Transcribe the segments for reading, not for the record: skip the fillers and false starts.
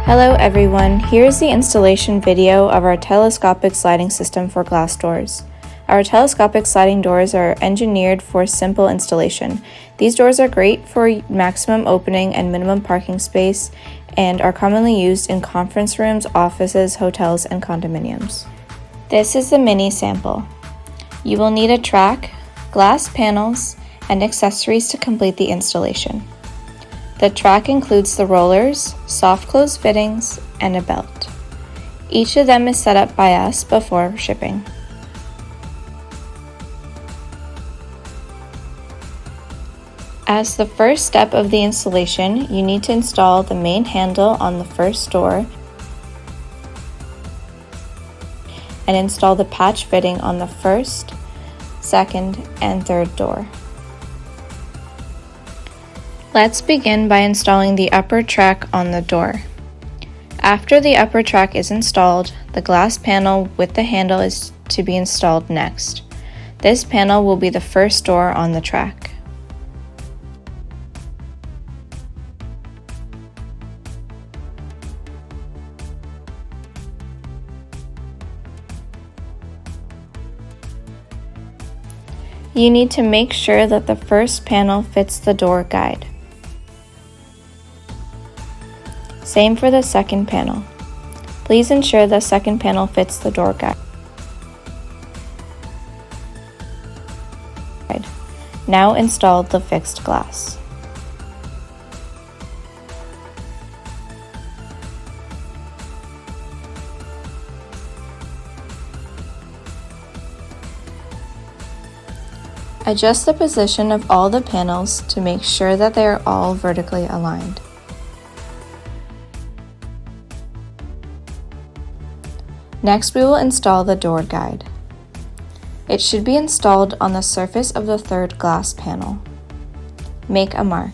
Hello everyone, here's the installation video of our telescopic sliding system for glass doors. Our telescopic sliding doors are engineered for simple installation. These doors are great for maximum opening and minimum parking space and are commonly used in conference rooms, offices, hotels, and condominiums. This is the mini sample. You will need a track, glass panels, and accessories to complete the installation. The track includes the rollers, soft close fittings, and a belt. Each of them is set up by us before shipping. As the first step of the installation, you need to install the main handle on the first door and install the patch fitting on the first, second, and third door. Let's begin by installing the upper track on the door. After the upper track is installed, the glass panel with the handle is to be installed next. This panel will be the first door on the track. You need to make sure that the first panel fits the door guide. Same for the second panel. Please ensure the second panel fits the door guide. Now install the fixed glass. Adjust the position of all the panels to make sure that they are all vertically aligned. Next, we will install the door guide. It should be installed on the surface of the third glass panel. Make a mark.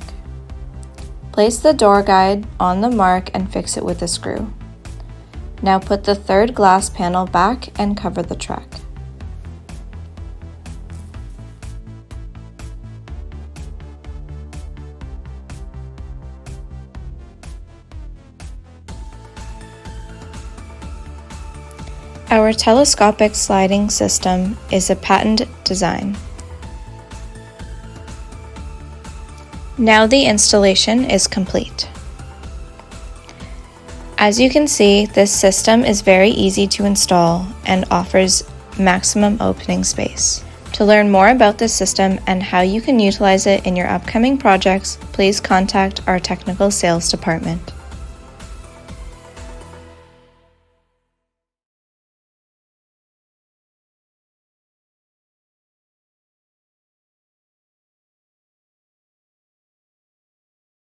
Place the door guide on the mark and fix it with a screw. Now put the third glass panel back and cover the track. Our telescopic sliding system is a patent design. Now the installation is complete. As you can see, this system is very easy to install and offers maximum opening space. To learn more about this system and how you can utilize it in your upcoming projects, please contact our technical sales department.